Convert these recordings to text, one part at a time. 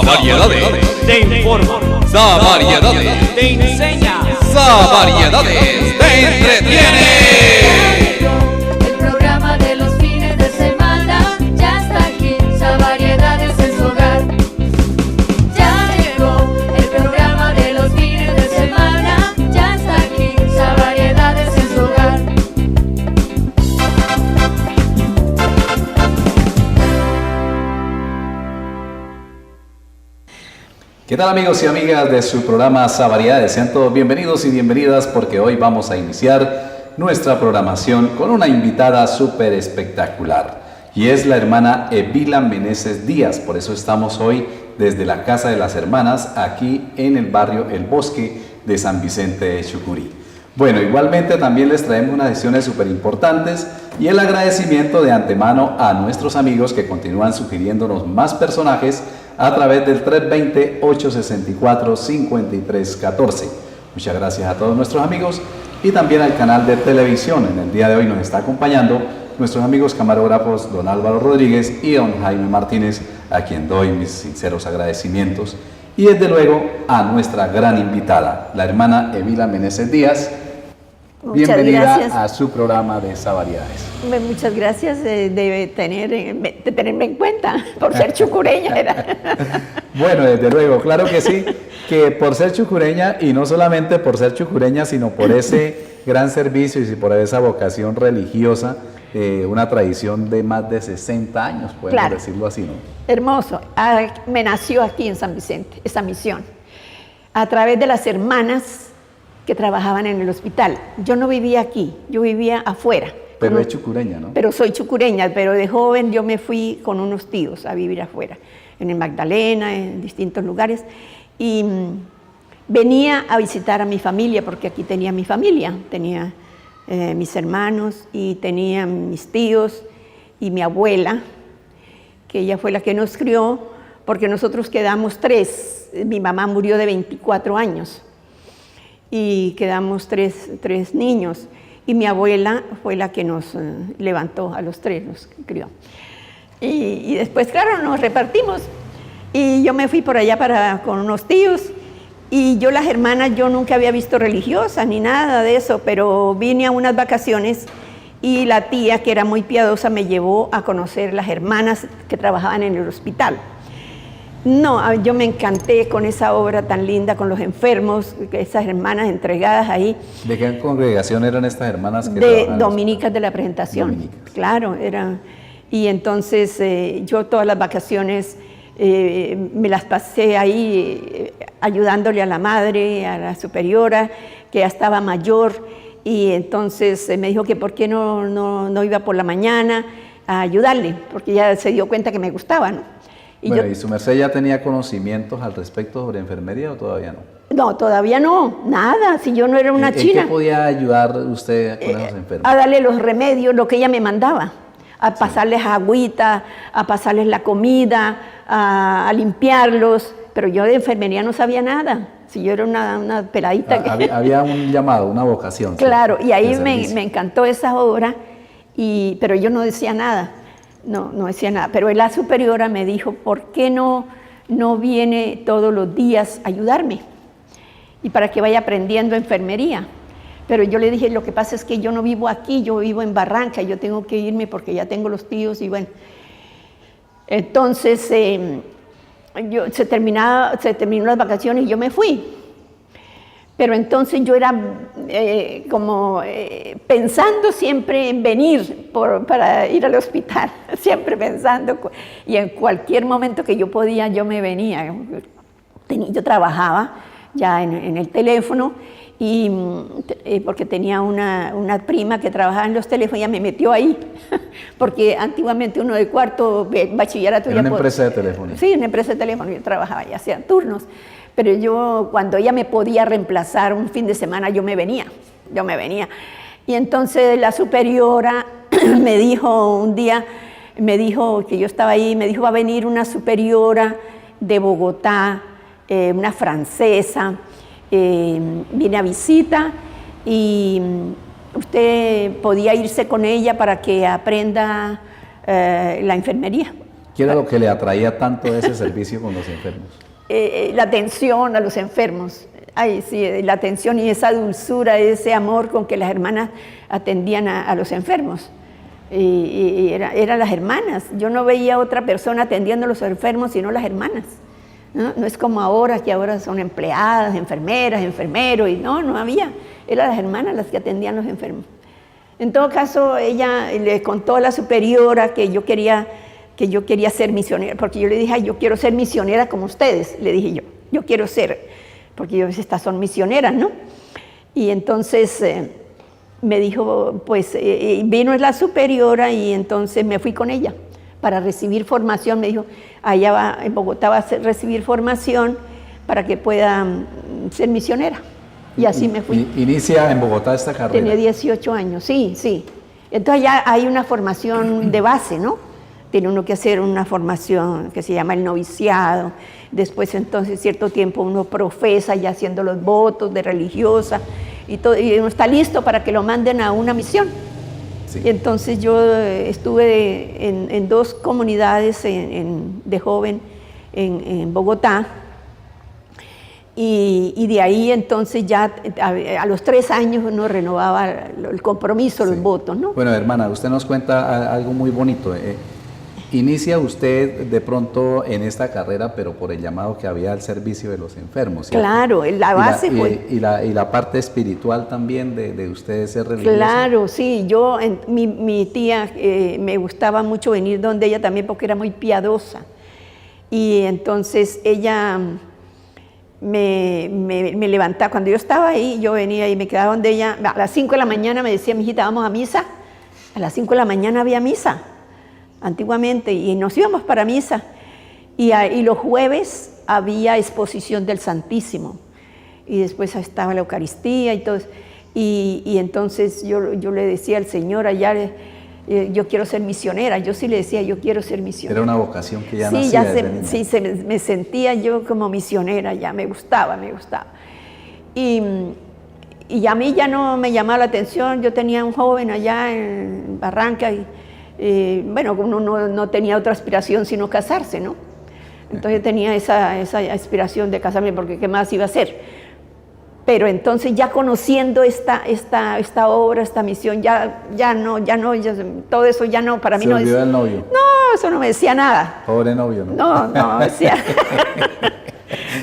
Variedades te informa, Variedades te enseña, Variedades te entretiene. El programa de los fines de semana ya está aquí, Variedades en su hogar. Ya llegó el programa de los fines de semana, ya está aquí, Variedades en su hogar. ¿Qué tal, amigos y amigas de su programa Variedades? Sean todos bienvenidos y bienvenidas, porque hoy vamos a iniciar nuestra programación con una invitada súper espectacular, y es la hermana Evila Meneses Díaz. Por eso estamos hoy desde la Casa de las Hermanas, aquí en el barrio El Bosque de San Vicente de Chucurí. Bueno, igualmente también les traemos unas decisiones súper importantes y el agradecimiento de antemano a nuestros amigos que continúan sugiriéndonos más personajes a través del 320-864-5314. Muchas gracias a todos nuestros amigos y también al canal de televisión. En el día de hoy nos está acompañando nuestros amigos camarógrafos don Álvaro Rodríguez y don Jaime Martínez, a quien doy mis sinceros agradecimientos. Y desde luego a nuestra gran invitada, la hermana Evila Meneses Díaz. Muchas Bienvenida gracias a su programa de Variedades. Muchas gracias de tenerme en cuenta por ser chucureña. Bueno, desde luego, claro que sí, que por ser chucureña, y no solamente por ser chucureña, sino por ese gran servicio y por esa vocación religiosa, una tradición de más de 60 años, podemos decirlo así, ¿no? Hermoso. Me nació aquí en San Vicente, esa misión, a través de las hermanas que trabajaban en el hospital. Yo no vivía aquí, yo vivía afuera. Pero es chucureña, ¿no? Pero soy chucureña, pero de joven yo me fui con unos tíos a vivir afuera, en el Magdalena, en distintos lugares, y venía a visitar a mi familia, porque aquí tenía mi familia, tenía mis hermanos y tenía mis tíos y mi abuela, que ella fue la que nos crió, porque nosotros quedamos tres. Mi mamá murió de 24 años. Y quedamos tres niños, y mi abuela fue la que nos levantó a los tres, nos crió. Y después, claro, nos repartimos, y yo me fui por allá con unos tíos, y yo las hermanas, yo nunca había visto religiosas ni nada de eso, pero vine a unas vacaciones, y la tía, que era muy piadosa, me llevó a conocer las hermanas que trabajaban en el hospital. No, yo me encanté con esa obra tan linda, con los enfermos, esas hermanas entregadas ahí. ¿De qué congregación eran estas hermanas que de Dominicas de la Presentación. Dominicas. Claro, eran. Y entonces yo todas las vacaciones me las pasé ahí ayudándole a la madre, a la superiora, que ya estaba mayor, y entonces me dijo que por qué no iba por la mañana a ayudarle, porque ya se dio cuenta que me gustaba, ¿no? ¿Y su merced ya tenía conocimientos al respecto sobre enfermería o todavía no? No, todavía no, nada, si yo no era una china. ¿En qué podía ayudar usted con esos enfermos? A darle los remedios, lo que ella me mandaba, a pasarles agüita, a pasarles la comida, a limpiarlos, pero yo de enfermería no sabía nada, si yo era una peladita. Había un llamado, una vocación. Claro, ¿sí? Y ahí me encantó esa obra, pero yo no decía nada. No decía nada, pero la superiora me dijo, ¿por qué no viene todos los días a ayudarme? Y para que vaya aprendiendo enfermería. Pero yo le dije, lo que pasa es que yo no vivo aquí, yo vivo en Barranca, yo tengo que irme porque ya tengo los tíos y bueno. Entonces, se terminó las vacaciones y yo me fui. Pero entonces yo era pensando siempre en venir para ir al hospital, siempre pensando, y en cualquier momento que yo podía, yo me venía. Yo trabajaba ya en el teléfono, y porque tenía una prima que trabajaba en los teléfonos, ella me metió ahí, porque antiguamente uno de cuarto, bachillerato... ¿Era una empresa de teléfono? Sí, una empresa de teléfono, yo trabajaba y hacía turnos. Pero yo, cuando ella me podía reemplazar un fin de semana, yo me venía. Y entonces la superiora me dijo un día, que yo estaba ahí, me dijo, va a venir una superiora de Bogotá, una francesa, viene a visita, y usted podía irse con ella para que aprenda la enfermería. ¿Qué era lo que le atraía tanto de ese servicio con los enfermos? La atención a los enfermos. Ay, sí, la atención y esa dulzura, ese amor con que las hermanas atendían a los enfermos. Y eran las hermanas. Yo no veía a otra persona atendiendo a los enfermos sino las hermanas. No es como ahora, que ahora son empleadas, enfermeras, enfermeros, y no había. Eran las hermanas las que atendían a los enfermos. En todo caso, ella le contó a la superiora que yo quería ser misionera, porque yo le dije, yo quiero ser misionera como ustedes, le dije yo quiero ser, porque yo estas son misioneras, ¿no? Y entonces me dijo, pues vino la superiora y entonces me fui con ella para recibir formación. Me dijo, allá va, en Bogotá va a recibir formación para que pueda ser misionera. Y así me fui. ¿Inicia en Bogotá esta carrera? Tenía 18 años, sí. Entonces ya hay una formación de base, ¿no? Tiene uno que hacer una formación que se llama el noviciado. Después, entonces, cierto tiempo uno profesa ya haciendo los votos de religiosa y todo, y uno está listo para que lo manden a una misión. Sí. Y entonces yo estuve en 2 comunidades de joven en Bogotá. Y de ahí entonces ya a los 3 años uno renovaba el compromiso, los votos, ¿no? Bueno, hermana, usted nos cuenta algo muy bonito. Inicia usted de pronto en esta carrera, pero por el llamado que había al servicio de los enfermos, ¿cierto? Claro, la base fue... Y la parte espiritual también de usted ser religiosa. Claro, sí, mi tía me gustaba mucho venir donde ella también porque era muy piadosa. Y entonces ella... Me levantaba, cuando yo estaba ahí, yo venía y me quedaba donde ella, a las 5 de la mañana me decía, mijita, vamos a misa. A las 5 de la mañana había misa, antiguamente, y nos íbamos para misa. Y los jueves había exposición del Santísimo, y después estaba la Eucaristía y todo eso. Y entonces yo le decía al Señor allá, yo quiero ser misionera. Yo sí le decía, yo quiero ser misionera. Era una vocación que ya nacía desde niña. Sí, me sentía yo como misionera, ya me gustaba. Y a mí ya no me llamaba la atención. Yo tenía un joven allá en Barranca y bueno, uno no tenía otra aspiración sino casarse, ¿no? Entonces yo tenía esa aspiración de casarme porque ¿qué más iba a hacer? Pero entonces ya conociendo esta obra, esta misión, todo eso ya no, para mí no decía. ¿Se olvidó del novio? No, eso no me decía nada. Pobre novio, ¿no? No, decía.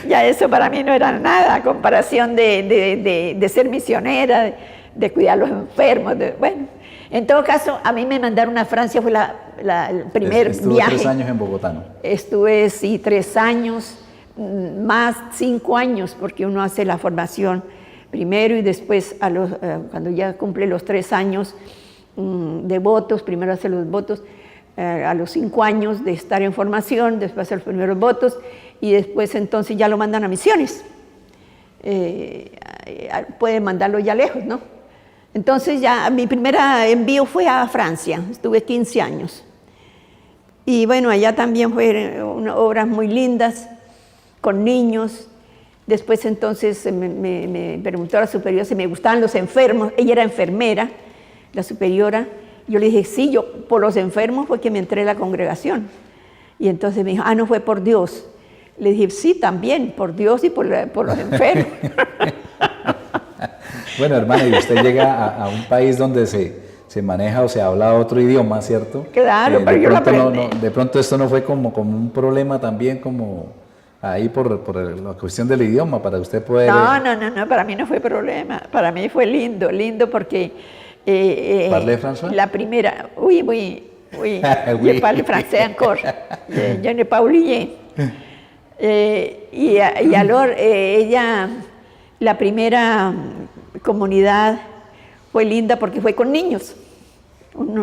Ya eso para mí no era nada, a comparación de ser misionera, de cuidar a los enfermos. Bueno, en todo caso, a mí me mandaron a Francia, fue el primer viaje. Estuvo 3 años en Bogotá, ¿no? Estuve, sí, 3 años. Más 5 años, porque uno hace la formación primero y después cuando ya cumple los 3 años de votos, primero hace los votos, a los 5 años de estar en formación, después hace los primeros votos y después entonces ya lo mandan a misiones. Pueden mandarlo ya lejos, ¿no? Entonces ya mi primer envío fue a Francia, estuve 15 años. Y bueno, allá también fueron obras muy lindas, con niños. Después entonces me preguntó a la superiora si me gustaban los enfermos. Ella era enfermera, la superiora. Yo le dije, sí, yo por los enfermos fue que me entré a la congregación. Y entonces me dijo, no fue por Dios. Le dije, sí, también, por Dios y por los enfermos. Bueno, hermana, y usted llega a un país donde se maneja o se habla otro idioma, ¿cierto? Claro, pero yo lo aprendí. De pronto esto no fue como un problema también como... Ahí por la cuestión del idioma, para usted poder... No, para mí no fue problema, para mí fue lindo porque... ¿Parle français? La primera, oui, je parle français encore, je ne pas oublié. Y alors, ella, la primera comunidad fue linda porque fue con niños,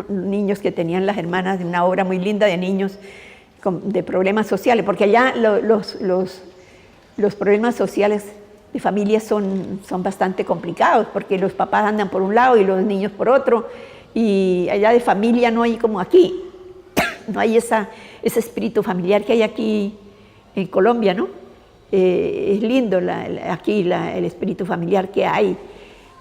niños que tenían las hermanas de una obra muy linda de niños, de problemas sociales, porque allá los problemas sociales de familias son bastante complicados, porque los papás andan por un lado y los niños por otro, y allá de familia no hay como aquí, no hay ese espíritu familiar que hay aquí en Colombia, ¿no? Es lindo aquí el espíritu familiar que hay,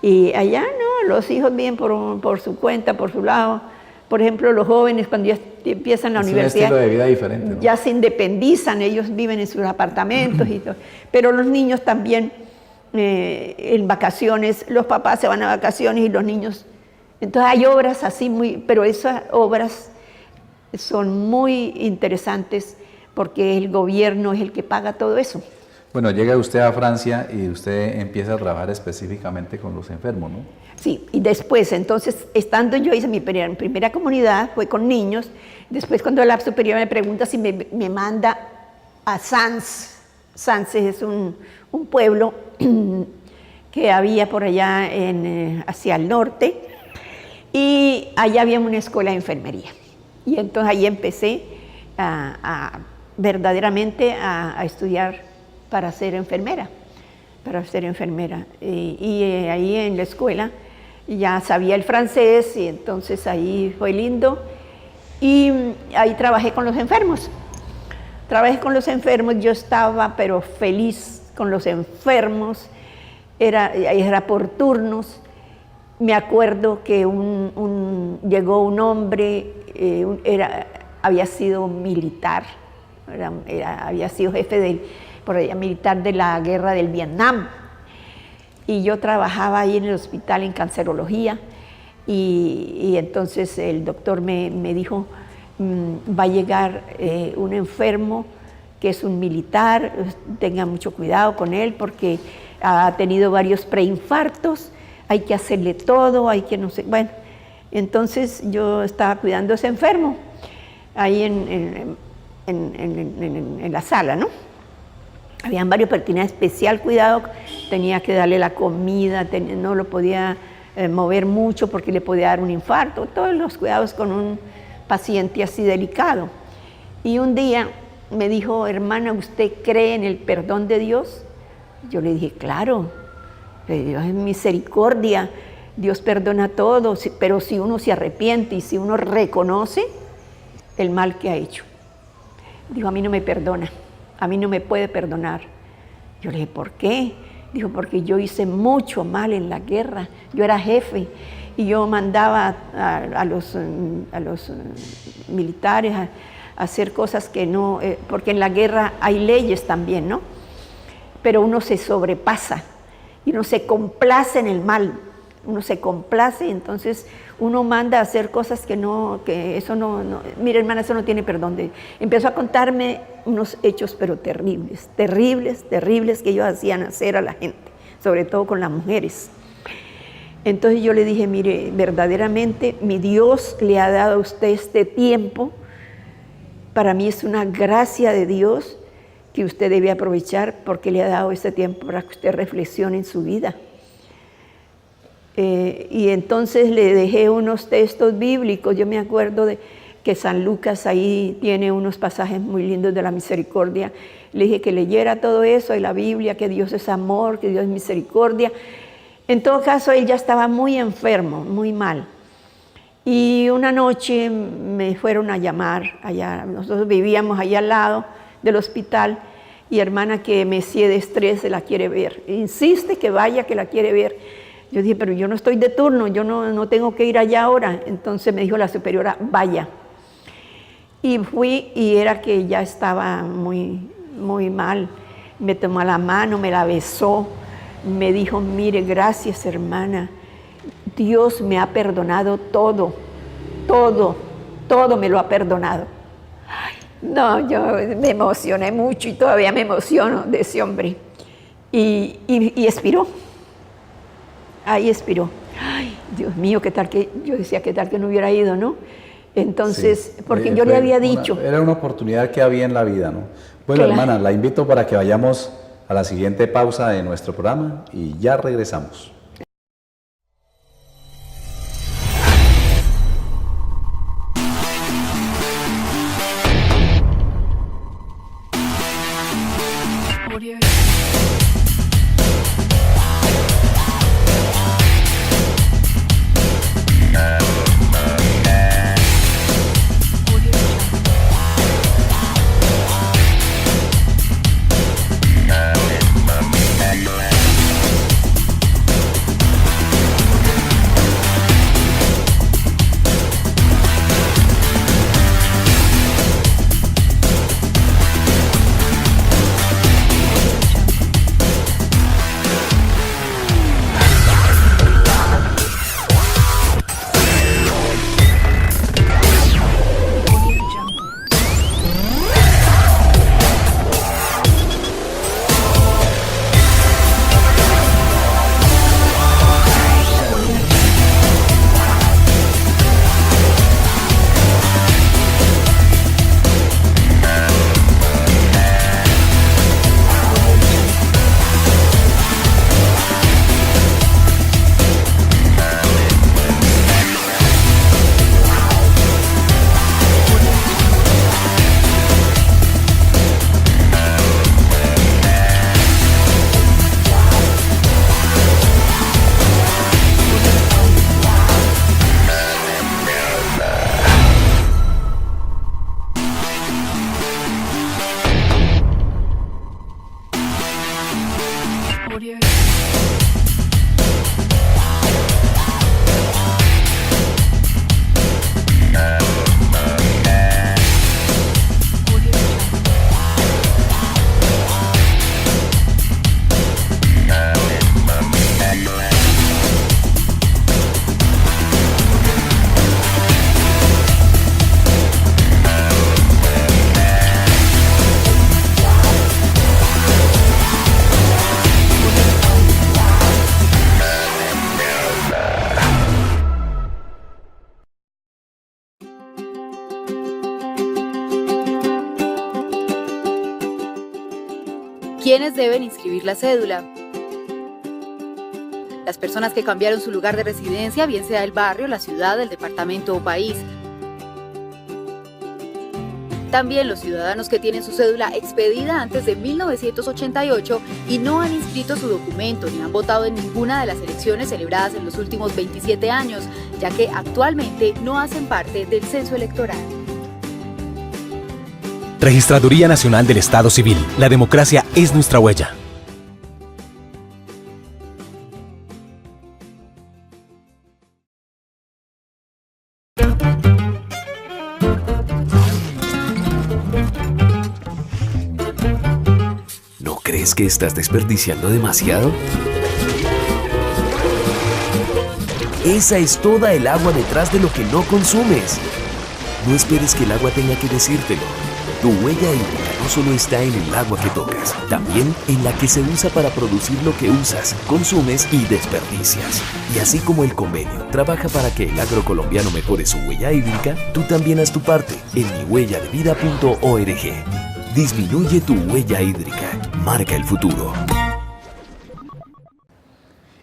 y allá no, los hijos viven por su cuenta, por su lado, Por ejemplo, los jóvenes cuando ya empiezan la universidad, un estilo de vida diferente, ¿no? ya se independizan, ellos viven en sus apartamentos y todo. Pero los niños también, en vacaciones, los papás se van a vacaciones y los niños. Entonces hay obras así pero esas obras son muy interesantes porque el gobierno es el que paga todo eso. Bueno, llega usted a Francia y usted empieza a trabajar específicamente con los enfermos, ¿no? Sí, y después, entonces, estando yo hice mi primera comunidad, fue con niños. Después, cuando la superiora me pregunta si me manda a Sants. Sants es un pueblo que había por allá hacia el norte, y allá había una escuela de enfermería. Y entonces ahí empecé verdaderamente a estudiar para ser enfermera. Y ahí en la escuela ya sabía el francés y entonces ahí fue lindo. Y ahí trabajé con los enfermos. Yo estaba pero feliz con los enfermos, era por turnos. Me acuerdo que llegó un hombre, había sido militar, había sido jefe por allá, militar de la guerra del Vietnam, y yo trabajaba ahí en el hospital en cancerología, y entonces el doctor me dijo, va a llegar un enfermo que es un militar, tenga mucho cuidado con él porque ha tenido varios preinfartos, hay que hacerle todo, hay que no sé, bueno, entonces yo estaba cuidando a ese enfermo ahí en la sala, ¿no? Habían varios, pero tenía especial cuidado, tenía que darle la comida, no lo podía mover mucho porque le podía dar un infarto, todos los cuidados con un paciente así delicado. Y un día me dijo, hermana, ¿usted cree en el perdón de Dios? Yo le dije, claro, Dios es misericordia, Dios perdona todo, pero si uno se arrepiente y si uno reconoce el mal que ha hecho. Dijo, a mí no me perdona, a mí no me puede perdonar. Yo le dije, ¿por qué? Dijo, porque yo hice mucho mal en la guerra, yo era jefe y yo mandaba a los militares a hacer cosas que no, porque en la guerra hay leyes también, ¿no? Pero uno se sobrepasa y uno se complace en el mal, uno se complace y entonces uno manda a hacer cosas que eso no, mira hermana, eso no tiene perdón. Empezó a contarme unos hechos pero terribles, que ellos hacían hacer a la gente, sobre todo con las mujeres. Entonces yo le dije, mire, verdaderamente mi Dios le ha dado a usted este tiempo, para mí es una gracia de Dios que usted debe aprovechar porque le ha dado este tiempo para que usted reflexione en su vida. Y entonces le dejé unos textos bíblicos. Yo me acuerdo de que San Lucas ahí tiene unos pasajes muy lindos de la misericordia. Le dije que leyera todo eso de la Biblia, que Dios es amor, que Dios es misericordia. En todo caso, él ya estaba muy enfermo, muy mal. Y una noche me fueron a llamar allá. Nosotros vivíamos allá al lado del hospital y hermana, que Messier de Estrés se la quiere ver. Insiste que vaya, que la quiere ver. Yo dije, pero yo no estoy de turno, yo no tengo que ir allá ahora. Entonces me dijo la superiora, vaya. Y fui y era que ya estaba muy, muy mal. Me tomó la mano, me la besó, me dijo, mire, gracias hermana, Dios me ha perdonado todo me lo ha perdonado. Ay, no, yo me emocioné mucho y todavía me emociono de ese hombre. Y expiró. Ahí expiró. Ay, Dios mío, qué tal que, yo decía, qué tal que no hubiera ido, ¿no? Entonces, sí, porque yo le había dicho. Era una oportunidad que había en la vida, ¿no? Bueno, claro. Hermana, la invito para que vayamos a la siguiente pausa de nuestro programa y ya regresamos. quienes deben inscribir la cédula. Las personas que cambiaron su lugar de residencia, bien sea el barrio, la ciudad, el departamento o país. También los ciudadanos que tienen su cédula expedida antes de 1988 y no han inscrito su documento ni han votado en ninguna de las elecciones celebradas en los últimos 27 años, ya que actualmente no hacen parte del censo electoral. Registraduría Nacional del Estado Civil. La democracia es nuestra huella. ¿No crees que estás desperdiciando demasiado? Esa es toda el agua detrás de lo que no consumes. No esperes que el agua tenga que decírtelo. Tu huella hídrica no solo está en el agua que tocas, también en la que se usa para producir lo que usas, consumes y desperdicias. Y así como el convenio trabaja para que el agro colombiano mejore su huella hídrica, tú también haz tu parte en mihuelladevida.org. Disminuye tu huella hídrica. Marca el futuro.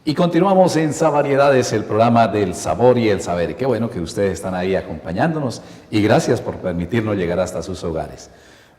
Y continuamos en Savariedades, el programa del sabor y el saber. Qué bueno que ustedes están ahí acompañándonos y gracias por permitirnos llegar hasta sus hogares.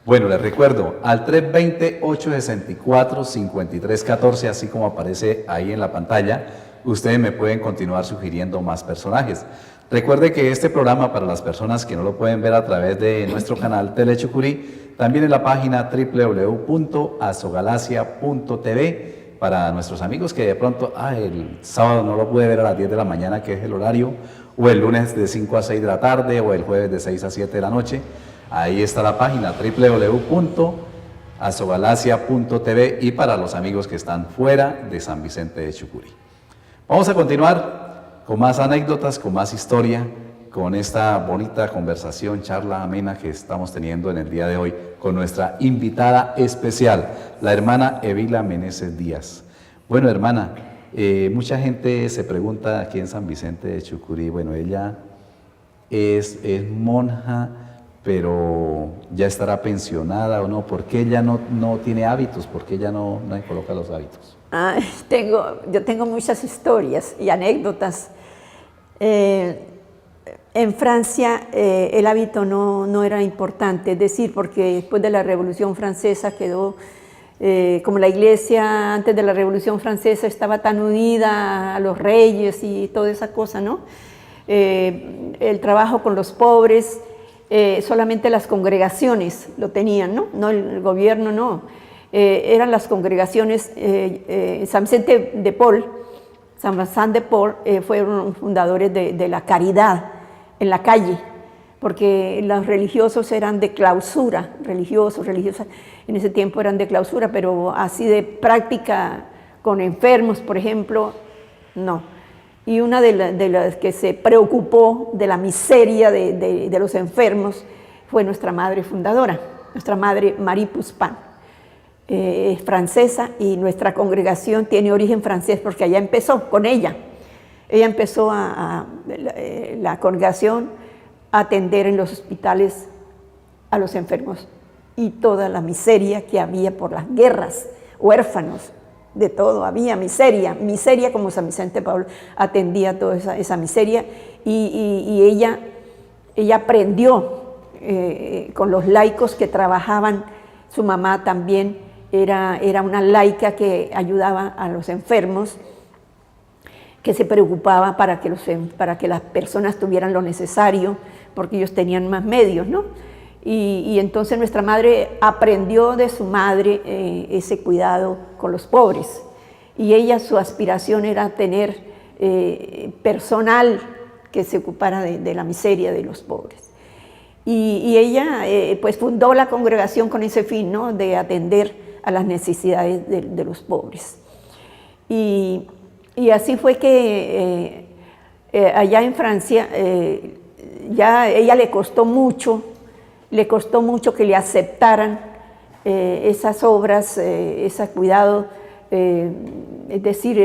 Bueno, les recuerdo, al 320-864-5314, así como aparece ahí en la pantalla, ustedes me pueden continuar sugiriendo más personajes. Recuerde que este programa, para las personas que no lo pueden ver a través de nuestro canal Telechucurí, también en la página www.azogalacia.tv, para nuestros amigos que de pronto, el sábado no lo pude ver a las 10 de la mañana, que es el horario, o el lunes de 5 a 6 de la tarde, o el jueves de 6 a 7 de la noche. Ahí está la página www.azogalacia.tv, y para los amigos que están fuera de San Vicente de Chucurí. Vamos a continuar con más anécdotas, con más historia, con esta bonita conversación, charla amena que estamos teniendo en el día de hoy con nuestra invitada especial, la hermana Evila Meneses Díaz. Bueno, hermana, mucha gente se pregunta aquí en San Vicente de Chucurí, bueno, ella es monja, pero ya estará pensionada o no. ¿Por qué ella no tiene hábitos? ¿Por qué ella no coloca los hábitos? Yo tengo muchas historias y anécdotas. En Francia el hábito no era importante, es decir, porque después de la Revolución Francesa quedó, como la iglesia antes de la Revolución Francesa estaba tan unida a los reyes y toda esa cosa, ¿no? El trabajo con los pobres, solamente las congregaciones lo tenían, ¿no? No el gobierno, no. Eran las congregaciones. San Vicente de Paul, San Vincent de Paul fueron fundadores de la caridad en la calle, porque los religiosos eran de clausura, religiosas en ese tiempo eran de clausura, pero así de práctica con enfermos, por ejemplo, no. Y una de las que se preocupó de la miseria de los enfermos fue nuestra madre fundadora, nuestra madre Marie Puspan. Es francesa y nuestra congregación tiene origen francés porque allá empezó con ella. Ella empezó la congregación a atender en los hospitales a los enfermos y toda la miseria que había por las guerras, huérfanos, de todo, había miseria como San Vicente de Paul atendía toda esa miseria y ella aprendió con los laicos que trabajaban. Su mamá también era una laica que ayudaba a los enfermos, que se preocupaba para que las personas tuvieran lo necesario, porque ellos tenían más medios, ¿no? Y entonces nuestra madre aprendió de su madre ese cuidado con los pobres. Y ella, su aspiración era tener personal que se ocupara de la miseria de los pobres. Y ella pues fundó la congregación con ese fin, ¿no? De atender a las necesidades de los pobres. Y así fue que allá en Francia, ya ella le costó mucho que le aceptaran esas obras, ese cuidado, es decir,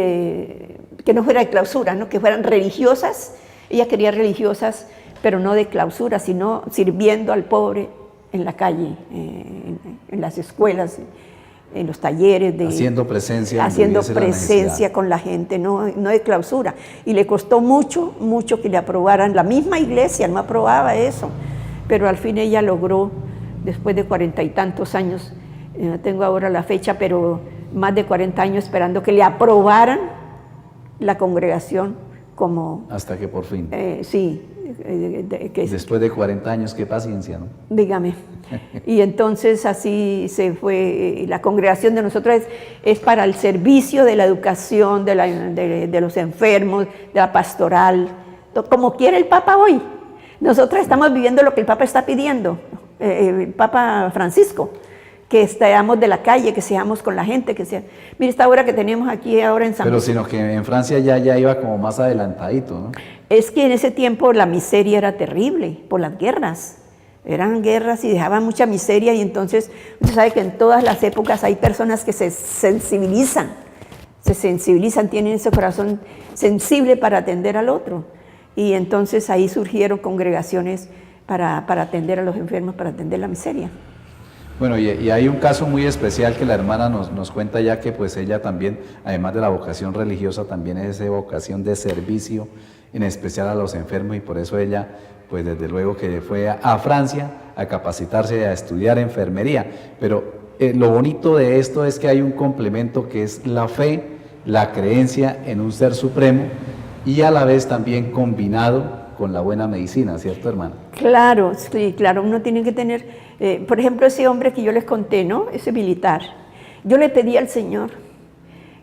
que no fuera de clausura, ¿no? Que fueran religiosas. Ella quería religiosas, pero no de clausura, sino sirviendo al pobre en la calle, en las escuelas. en los talleres de... Haciendo presencia. Haciendo donde hubiese la presencia necesidad. con la gente, no de clausura. Y le costó mucho, mucho que le aprobaran. La misma iglesia no aprobaba eso, pero al fin ella logró, después de 40 y tantos años, no tengo ahora la fecha, pero más de 40 años esperando que le aprobaran la congregación como... Hasta que por fin. Sí. Después de 40 años, qué paciencia, ¿no? Dígame. Y entonces así se fue. La congregación de nosotros es para el servicio de la educación, de los enfermos, de la pastoral, como quiere el Papa hoy. Nosotros estamos viviendo lo que el Papa está pidiendo, el Papa Francisco, que estemos de la calle, que seamos con la gente, que sea. Mire esta obra que tenemos aquí ahora en San Pero José. sino que en Francia ya iba como más adelantadito, ¿no? Es que en ese tiempo la miseria era terrible por las guerras. Eran guerras y dejaban mucha miseria, y entonces usted sabe que en todas las épocas hay personas que se sensibilizan, tienen ese corazón sensible para atender al otro. Y entonces ahí surgieron congregaciones para atender a los enfermos, para atender la miseria. Bueno, y hay un caso muy especial que la hermana nos cuenta, ya que pues ella también, además de la vocación religiosa, también es esa vocación de servicio, en especial a los enfermos, y por eso ella, pues desde luego que fue a Francia a capacitarse, a estudiar enfermería. Pero lo bonito de esto es que hay un complemento que es la fe, la creencia en un ser supremo, y a la vez también combinado con la buena medicina, ¿cierto, hermano? Claro, sí, claro, uno tiene que tener, por ejemplo, ese hombre que yo les conté, ¿no? Ese militar. Yo le pedí al Señor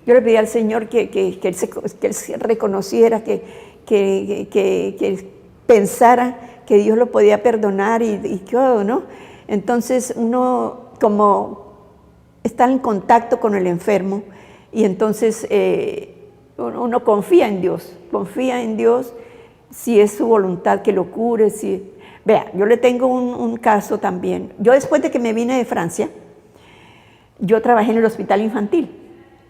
que él se reconociera, que pensara que Dios lo podía perdonar y todo, ¿no? Entonces uno como está en contacto con el enfermo, y entonces uno confía en Dios, si es su voluntad que lo cure. Vea, yo le tengo un caso también. Yo después de que me vine de Francia, yo trabajé en el hospital infantil,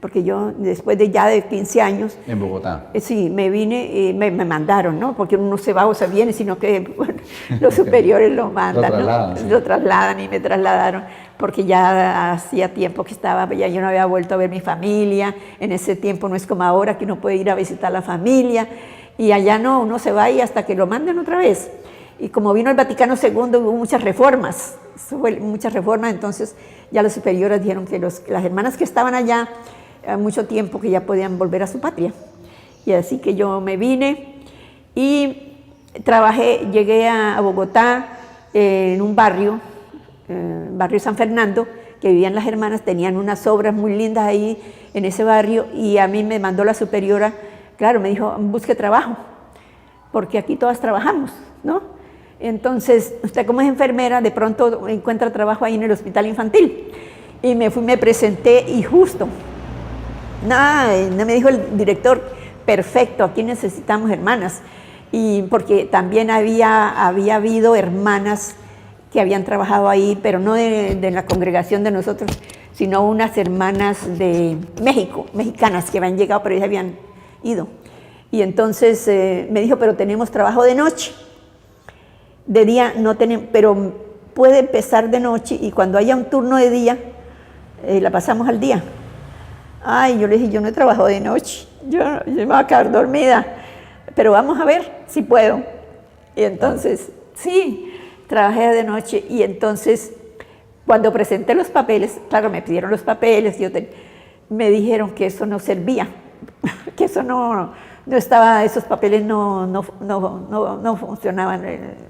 porque yo después de 15 años... En Bogotá. Sí, me vine y me mandaron, ¿no? Porque uno no se va o se viene, sino que bueno, los superiores lo mandan, trasladan, ¿no? sí. Lo trasladan, y me trasladaron, porque ya hacía tiempo que ya yo no había vuelto a ver mi familia. En ese tiempo no es como ahora, que uno puede ir a visitar a la familia, y allá no, uno se va y hasta que lo manden otra vez. Y como vino el Vaticano II, hubo muchas reformas, entonces ya los superiores dijeron que las hermanas que estaban allá mucho tiempo, que ya podían volver a su patria. Y así que yo me vine y llegué a Bogotá, en un barrio San Fernando, que vivían las hermanas, tenían unas obras muy lindas ahí en ese barrio, y a mí me mandó la superiora, claro, me dijo, busque trabajo, porque aquí todas trabajamos, ¿no? Entonces, usted como es enfermera, de pronto encuentra trabajo ahí en el hospital infantil. Y me presenté, y justo, no me dijo el director, perfecto, aquí necesitamos hermanas. Y porque también había habido hermanas que habían trabajado ahí, pero no de la congregación de nosotros, sino unas hermanas de México, mexicanas, que habían llegado, pero ellas habían ido. Y entonces me dijo, pero tenemos trabajo de noche. De día no tenemos, pero puede empezar de noche, y cuando haya un turno de día, la pasamos al día. Ay, yo le dije, yo no he trabajado de noche, yo me voy a quedar dormida, pero vamos a ver si puedo. Y entonces, sí, trabajé de noche, y entonces, cuando presenté los papeles, claro, me pidieron los papeles, me dijeron que eso no servía, que eso no estaba, esos papeles no funcionaban.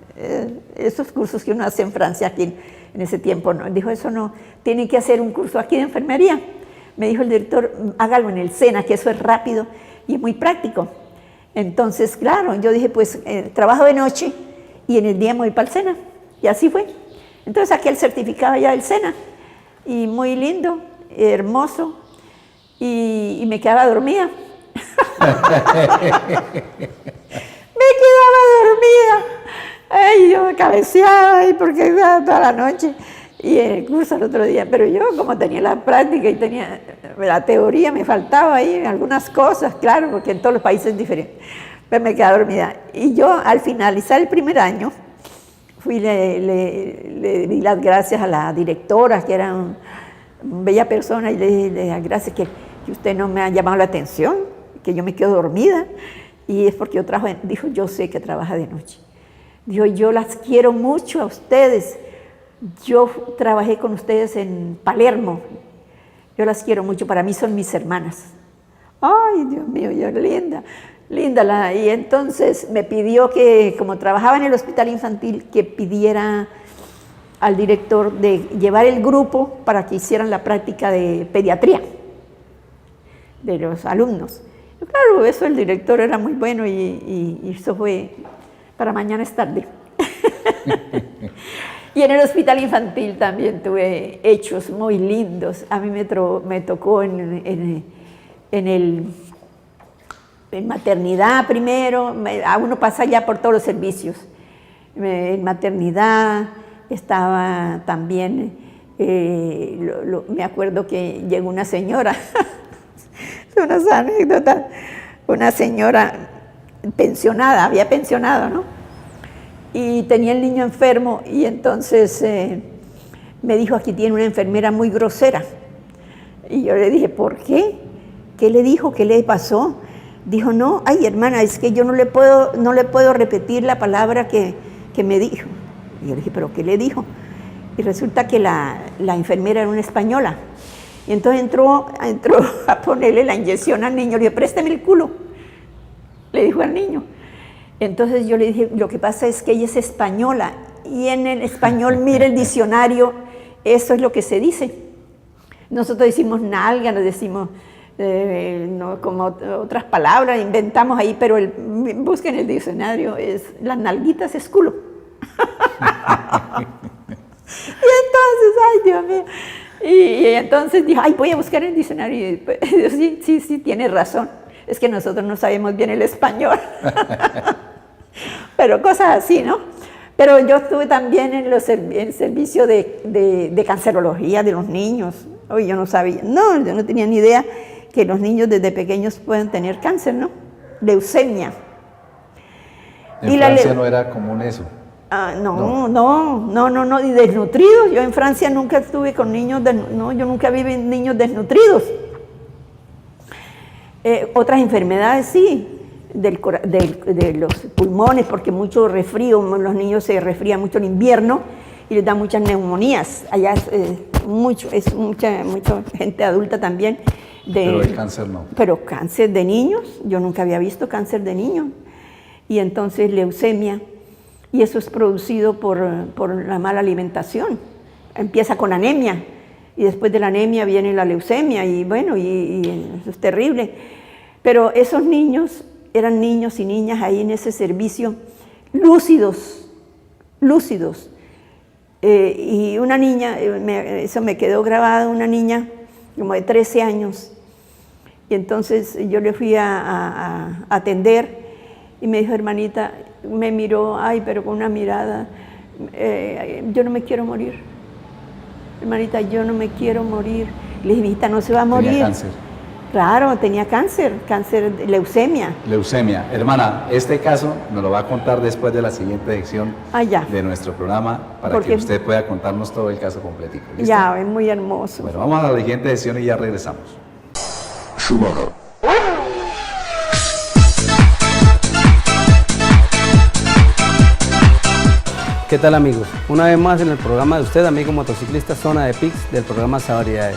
Esos cursos que uno hace en Francia, aquí en ese tiempo, no. Dijo, eso no, tienen que hacer un curso aquí de enfermería. Me dijo el director, hágalo en el SENA, que eso es rápido y muy práctico. Entonces, claro, yo dije, pues trabajo de noche y en el día me voy para el SENA. Y así fue. Entonces saqué el certificado ya del SENA, y muy lindo, hermoso, y me quedaba dormida. Me quedaba dormida. Ay, yo cabeceaba ahí porque iba toda la noche, y en el curso el otro día, pero yo como tenía la práctica y tenía la teoría, me faltaba ahí algunas cosas, claro, porque en todos los países es diferente, pero me quedaba dormida. Y yo al finalizar el primer año, le di las gracias a la directora, que era bella persona, y le dije, gracias que usted no me ha llamado la atención, que yo me quedo dormida, y es porque yo trabajo, dijo, yo sé que trabaja de noche. Dijo, yo las quiero mucho a ustedes, yo trabajé con ustedes en Palermo, yo las quiero mucho, para mí son mis hermanas. Ay, Dios mío, yo linda, linda. Y entonces me pidió que, como trabajaba en el hospital infantil, que pidiera al director de llevar el grupo para que hicieran la práctica de pediatría de los alumnos. Y claro, eso el director era muy bueno y eso fue para mañana es tarde. Y en el hospital infantil también tuve hechos muy lindos. A mí me tocó en maternidad primero, a uno pasa ya por todos los servicios. En maternidad estaba también, me acuerdo que llegó una señora, unas anécdotas, una señora pensionada, había pensionado, ¿no? Y tenía el niño enfermo y entonces me dijo, aquí tiene una enfermera muy grosera. Y yo le dije, ¿por qué? ¿Qué le dijo? ¿Qué le pasó? Dijo, no, ay hermana, es que yo no le puedo repetir la palabra que me dijo. Y yo le dije, ¿pero qué le dijo? Y resulta que la enfermera era una española. Y entonces entró a ponerle la inyección al niño. Le dije, présteme el culo, le dijo al niño. Entonces yo le dije, lo que pasa es que ella es española. Y en el español, mira el diccionario, eso es lo que se dice. Nosotros decimos nalga, nos decimos... no, como otras palabras inventamos ahí, pero busquen el diccionario, las nalguitas es culo. Y entonces, ay Dios mío, y entonces dijo, ay, voy a buscar el diccionario. Y pues, sí, tiene razón, es que nosotros no sabemos bien el español. Pero cosas así, ¿no? Pero yo estuve también en el servicio de cancerología de los niños. Hoy yo no sabía, yo no tenía ni idea que los niños desde pequeños pueden tener cáncer, ¿no? Leucemia. En Francia no era común eso. No, y desnutridos. Yo en Francia nunca estuve con niños, yo nunca vi niños desnutridos. Otras enfermedades sí, de los pulmones, porque mucho resfrío, los niños se resfrían mucho en invierno y les da muchas neumonías. Allá es mucha gente adulta también. Pero el cáncer no. Pero cáncer de niños, yo nunca había visto cáncer de niños. Y entonces leucemia, y eso es producido por la mala alimentación. Empieza con anemia, y después de la anemia viene la leucemia, y bueno, y eso es terrible. Pero esos niños, eran niños y niñas ahí en ese servicio, lúcidos. Y una niña, eso me quedó grabado, una niña como de 13 años, y entonces yo le fui a atender, y me dijo, hermanita, me miró, ay, pero con una mirada, yo no me quiero morir, hermanita, yo no me quiero morir. Le dije, hijita, no se va a morir. Tenía cáncer. Claro, tenía cáncer, leucemia. Leucemia. Hermana, este caso nos lo va a contar después de la siguiente sección de nuestro programa, para que usted pueda contarnos todo el caso completito. ¿Listo? Ya, es muy hermoso. Bueno, vamos a la siguiente sección y ya regresamos. ¿Qué tal, amigos? Una vez más en el programa de usted, amigo motociclista Zona de Pix, del programa Sabariedades.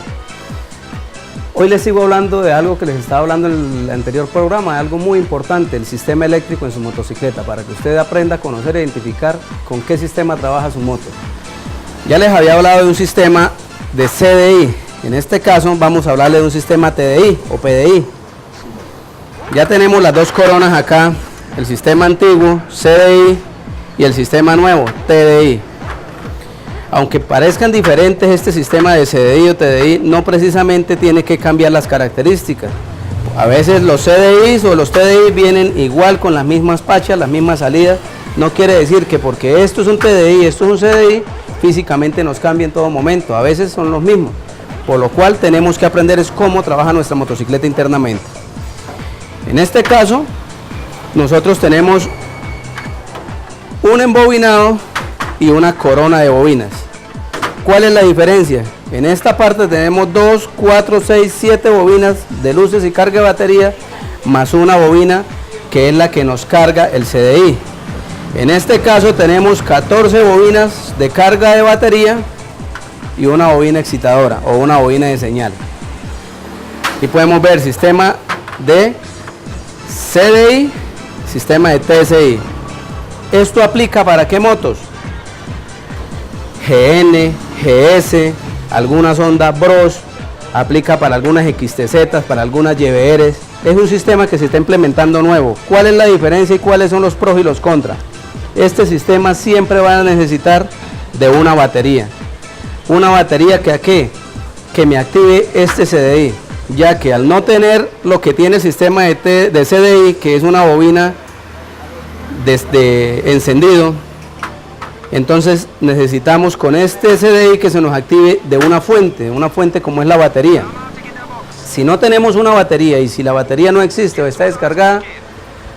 Hoy les sigo hablando de algo que les estaba hablando en el anterior programa, de algo muy importante, el sistema eléctrico en su motocicleta, para que usted aprenda a conocer e identificar con qué sistema trabaja su moto. Ya les había hablado de un sistema de CDI, en este caso vamos a hablarle de un sistema TDI o PDI. Ya tenemos las dos coronas acá, el sistema antiguo, CDI, y el sistema nuevo, TDI. Aunque parezcan diferentes este sistema de CDI o TDI, no precisamente tiene que cambiar las características. A veces los CDIs o los TDI vienen igual con las mismas pachas, las mismas salidas. No quiere decir que porque esto es un TDI y esto es un CDI, físicamente nos cambia en todo momento. A veces son los mismos. Por lo cual tenemos que aprender es cómo trabaja nuestra motocicleta internamente. En este caso, nosotros tenemos un embobinado y una corona de bobinas. ¿Cuál es la diferencia? En esta parte tenemos 2, 4, 6, 7 bobinas de luces y carga de batería, más una bobina que es la que nos carga el CDI. En este caso tenemos 14 bobinas de carga de batería y una bobina excitadora o una bobina de señal. Y podemos ver sistema de CDI, sistema de TSI. ¿Esto aplica para qué motos? GN, GS, algunas Honda Bros, aplica para algunas XTZ, para algunas YBRs. Es un sistema que se está implementando nuevo. ¿Cuál es la diferencia y cuáles son los pros y los contras? Este sistema siempre va a necesitar de una batería. Una batería que ¿a qué? Que me active este CDI, ya que al no tener lo que tiene el sistema de CDI, que es una bobina desde encendido, entonces necesitamos con este CDI que se nos active de una fuente como es la batería. Si no tenemos una batería y si la batería no existe o está descargada,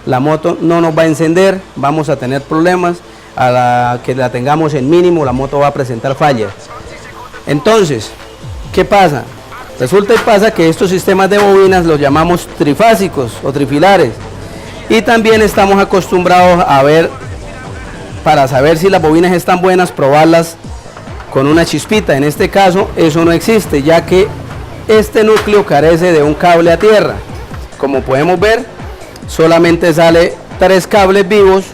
la moto no nos va a encender, vamos a tener problemas, a la que la tengamos en mínimo la moto va a presentar fallas. Entonces, ¿qué pasa? Resulta y pasa que estos sistemas de bobinas los llamamos trifásicos o trifilares, y también estamos acostumbrados a ver, para saber si las bobinas están buenas, probarlas con una chispita. En este caso eso no existe, ya que este núcleo carece de un cable a tierra. Como podemos ver, solamente sale 3 cables vivos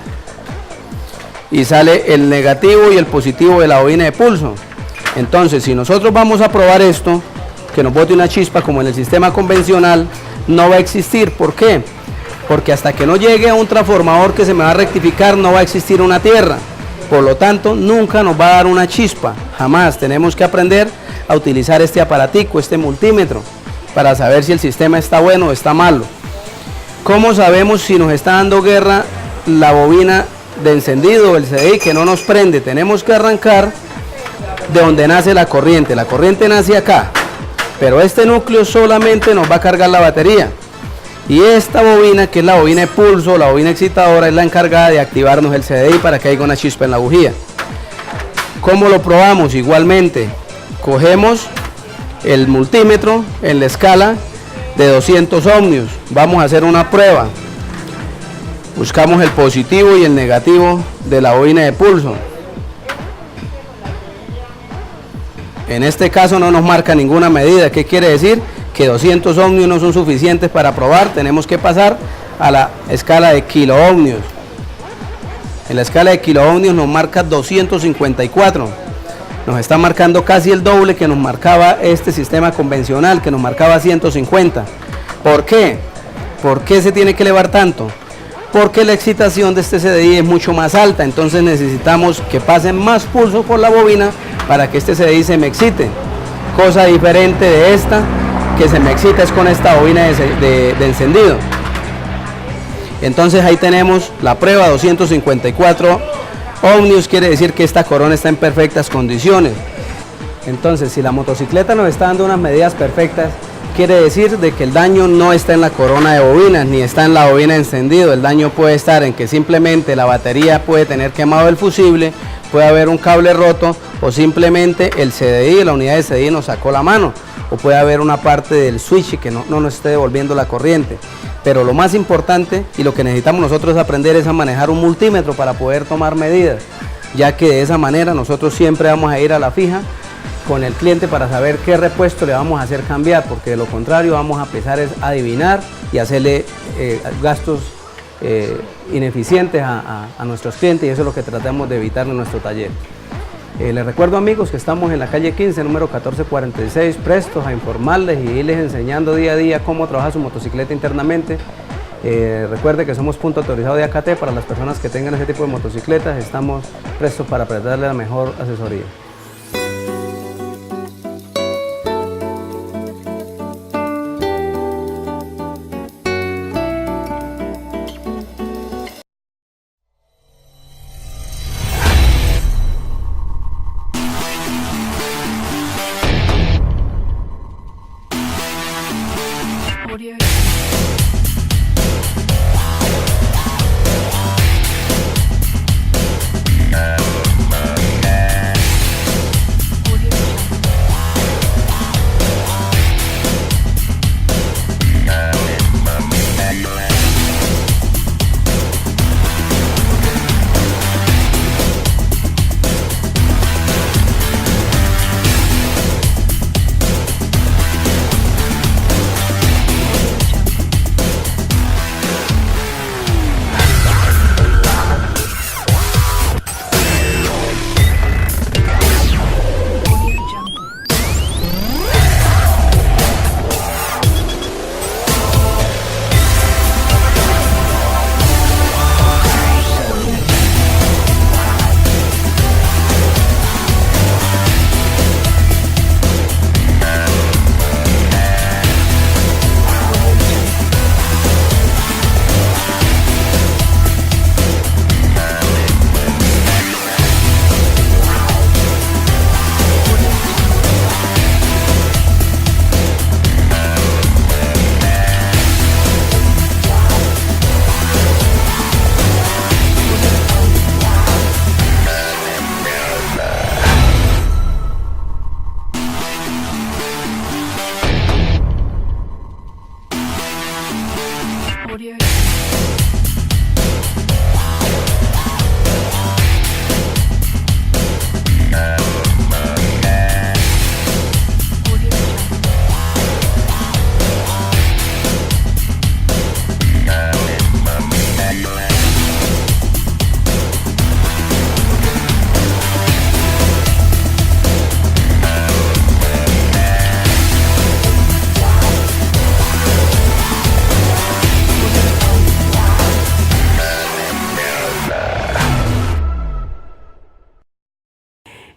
y sale el negativo y el positivo de la bobina de pulso. Entonces, si nosotros vamos a probar esto, que nos bote una chispa como en el sistema convencional, no va a existir. ¿Por qué? Porque hasta que no llegue a un transformador que se me va a rectificar, no va a existir una tierra. Por lo tanto, nunca nos va a dar una chispa, jamás. Tenemos que aprender a utilizar este aparatico, este multímetro, para saber si el sistema está bueno o está malo. ¿Cómo sabemos si nos está dando guerra la bobina de encendido, el CDI, que no nos prende? Tenemos que arrancar de donde nace la corriente. La corriente nace acá, pero este núcleo solamente nos va a cargar la batería. Y esta bobina, que es la bobina de pulso, la bobina excitadora, es la encargada de activarnos el CDI para que haya una chispa en la bujía. ¿Cómo lo probamos? Igualmente, cogemos el multímetro en la escala de 200 ohmios. Vamos a hacer una prueba. Buscamos el positivo y el negativo de la bobina de pulso. En este caso no nos marca ninguna medida. ¿Qué quiere decir? Que 200 ohmios no son suficientes para probar, tenemos que pasar a la escala de kiloohmios. En la escala de kiloohmios nos marca 254, nos está marcando casi el doble que nos marcaba este sistema convencional, que nos marcaba 150. ¿Por qué? ¿Por qué se tiene que elevar tanto? Porque la excitación de este CDI es mucho más alta, entonces necesitamos que pasen más pulso por la bobina para que este CDI se me excite. Cosa diferente de esta, que se me excita es con esta bobina de encendido. Entonces ahí tenemos la prueba, 254 ohmios, quiere decir que esta corona está en perfectas condiciones. Entonces, si la motocicleta nos está dando unas medidas perfectas, quiere decir de que el daño no está en la corona de bobinas, ni está en la bobina de encendido. El daño puede estar en que simplemente la batería puede tener quemado el fusible, puede haber un cable roto, o simplemente el CDI, la unidad de CDI nos sacó la mano, o puede haber una parte del switch que no nos esté devolviendo la corriente. Pero lo más importante y lo que necesitamos nosotros aprender es a manejar un multímetro para poder tomar medidas, ya que de esa manera nosotros siempre vamos a ir a la fija con el cliente para saber qué repuesto le vamos a hacer cambiar, porque de lo contrario vamos a empezar a adivinar y hacerle gastos ineficientes a nuestros clientes, y eso es lo que tratamos de evitar en nuestro taller. Les recuerdo, amigos, que estamos en la calle 15, número 1446, prestos a informarles y irles enseñando día a día cómo trabajar su motocicleta internamente. Recuerde que somos punto autorizado de AKT para las personas que tengan ese tipo de motocicletas. Estamos prestos para prestarle la mejor asesoría.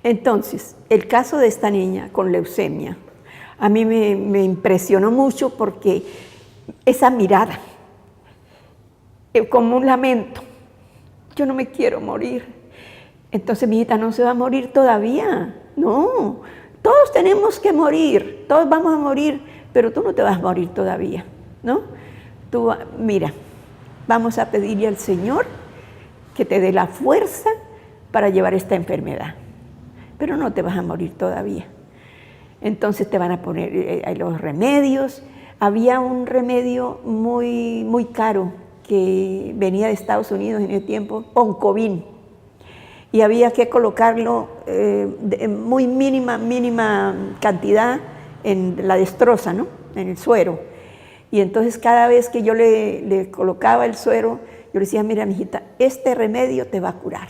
Entonces, el caso de esta niña con leucemia, a mí me impresionó mucho porque esa mirada, como un lamento, yo no me quiero morir. Entonces mi hijita no se va a morir todavía, no, todos tenemos que morir, todos vamos a morir, pero tú no te vas a morir todavía, ¿no? Tú, mira, vamos a pedirle al Señor que te dé la fuerza para llevar esta enfermedad, pero no te vas a morir todavía. Entonces te van a poner los remedios. Había un remedio muy, muy caro que venía de Estados Unidos en ese tiempo, Oncovin, y había que colocarlo de muy mínima cantidad en la destroza, ¿no? En el suero. Y entonces cada vez que yo le colocaba el suero, yo le decía, mira, mijita, este remedio te va a curar.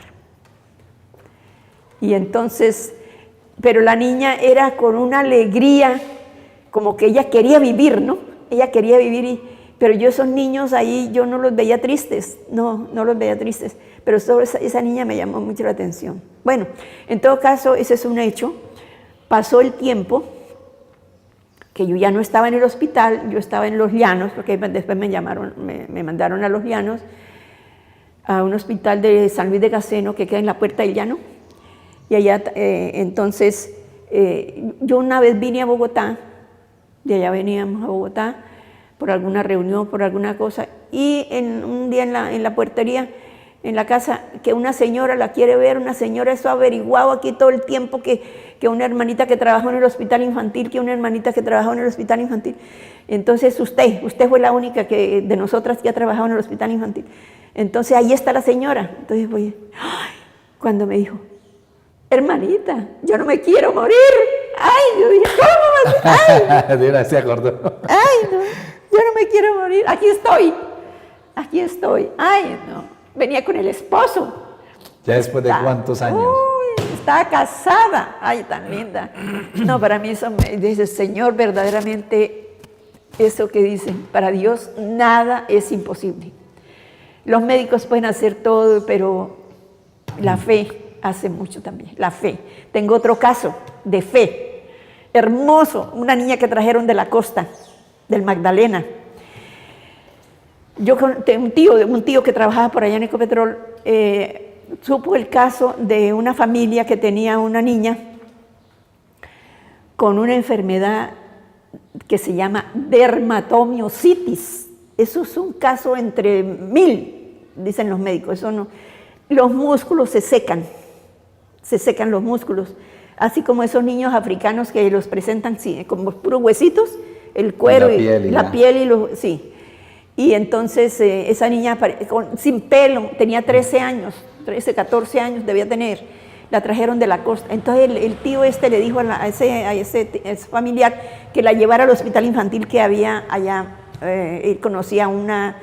Y entonces, pero la niña era con una alegría, como que ella quería vivir, ¿no? Ella quería vivir, pero yo esos niños ahí, yo no los veía tristes, no los veía tristes, pero sobre esa niña me llamó mucho la atención. Bueno, en todo caso, ese es un hecho. Pasó el tiempo, que yo ya no estaba en el hospital, yo estaba en Los Llanos, porque después me mandaron a Los Llanos, a un hospital de San Luis de Gaceno, que queda en la Puerta del Llano, y allá, entonces, yo una vez vine a Bogotá, de allá veníamos a Bogotá, por alguna reunión, por alguna cosa, y un día en la puertería, en la casa, que una señora la quiere ver, una señora, eso ha averiguado aquí todo el tiempo, que una hermanita que trabajó en el hospital infantil, entonces usted fue la única de nosotras que ha trabajado en el hospital infantil, entonces ahí está la señora, entonces voy, ¡ay! Cuando me dijo, hermanita, yo no me quiero morir, ay, yo dije, ¿cómo vas? Ay, Mira, se acordó. ay, no, yo no me quiero morir, aquí estoy, ay, no, venía con el esposo. ¿Ya después de cuántos años? Uy, estaba casada, ay, tan linda. No, para mí eso me dice, Señor, verdaderamente, eso que dicen, para Dios nada es imposible. Los médicos pueden hacer todo, pero la fe hace mucho también, la fe. Tengo otro caso de fe, hermoso, una niña que trajeron de la costa, del Magdalena. Yo tengo un tío que trabajaba por allá en Ecopetrol, supo el caso de una familia que tenía una niña con una enfermedad que se llama dermatomiositis. Eso es un caso entre 1000, dicen los médicos. Eso no, los músculos se secan los músculos, así como esos niños africanos que los presentan como puros huesitos, el cuero y la piel y los, sí. Y entonces esa niña sin pelo, tenía 13 años, 13, 14 años debía tener, la trajeron de la costa. Entonces el tío le dijo a ese familiar que la llevara al hospital infantil que había allá. Él conocía una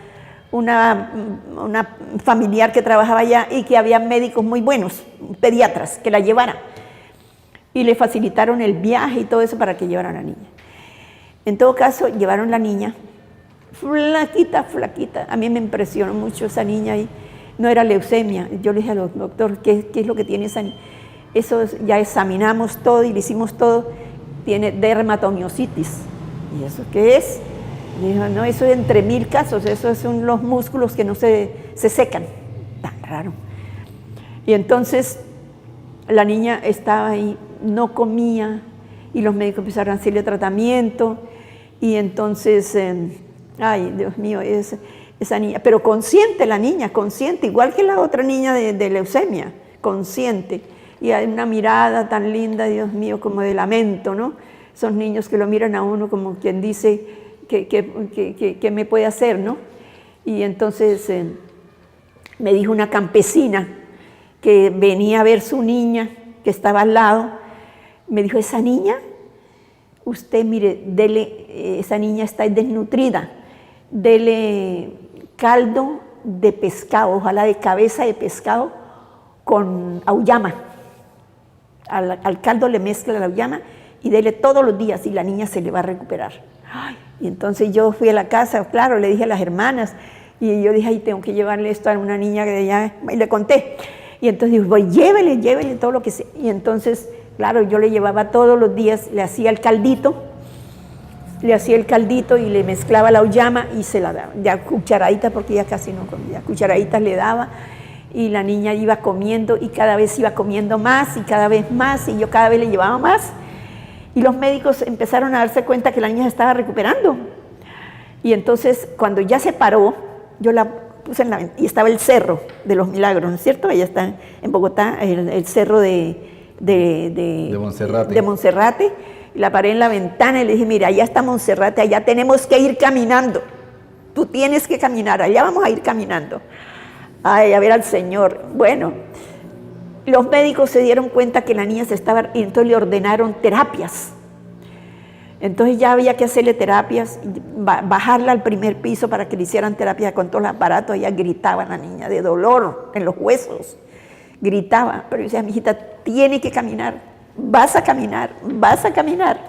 familiar que trabajaba allá y que había médicos muy buenos, pediatras, que la llevara. Y le facilitaron el viaje y todo eso para que llevara a la niña. En todo caso, llevaron la niña, flaquita. A mí me impresionó mucho esa niña ahí. No era leucemia. Yo le dije al doctor, ¿qué es lo que tiene esa niña? Eso ya examinamos todo y le hicimos todo. Tiene dermatomiositis. ¿Y eso qué es? Le dijo, no, eso es entre 1000 casos. Eso son los músculos que no se secan. Tan raro. Y entonces la niña estaba ahí, no comía, y los médicos empezaron a hacerle tratamiento. Y entonces, ay, Dios mío, esa niña, pero consciente la niña, consciente, igual que la otra niña de leucemia, consciente. Y hay una mirada tan linda, Dios mío, como de lamento, ¿no? Esos niños que lo miran a uno como quien dice, ¿qué me puede hacer, no? Y entonces me dijo una campesina que venía a ver su niña, que estaba al lado, me dijo, esa niña, usted mire, esa niña está desnutrida, dele caldo de pescado, ojalá de cabeza de pescado con auyama. Al caldo le mezcla la auyama y dele todos los días y la niña se le va a recuperar. Ay, y entonces yo fui a la casa, claro, le dije a las hermanas y yo dije, ay, tengo que llevarle esto a una niña que de allá, y le conté. Y entonces dijo, pues llévele todo lo que sea. Y entonces, claro, yo le llevaba todos los días, le hacía el caldito y le mezclaba la auyama y se la daba. Ya cucharaditas, porque ella casi no comía, cucharaditas le daba. Y la niña iba comiendo y cada vez iba comiendo más y cada vez más, y yo cada vez le llevaba más. Y los médicos empezaron a darse cuenta que la niña se estaba recuperando. Y entonces, cuando ya se paró, yo la puse en la, y estaba el Cerro de los Milagros, ¿no es cierto? Allá está en Bogotá, el cerro de Monserrate. De Monserrate. Y la paré en la ventana y le dije, mira, allá está Monserrate, allá tenemos que ir caminando. Tú tienes que caminar, allá vamos a ir caminando. Ay, a ver al Señor. Bueno, los médicos se dieron cuenta que la niña se estaba, y entonces le ordenaron terapias. Entonces ya había que hacerle terapias, bajarla al primer piso para que le hicieran terapia con todos los aparatos. Ella gritaba, la niña, de dolor en los huesos. Gritaba, pero yo decía, mi hijita, tiene que caminar, vas a caminar, vas a caminar.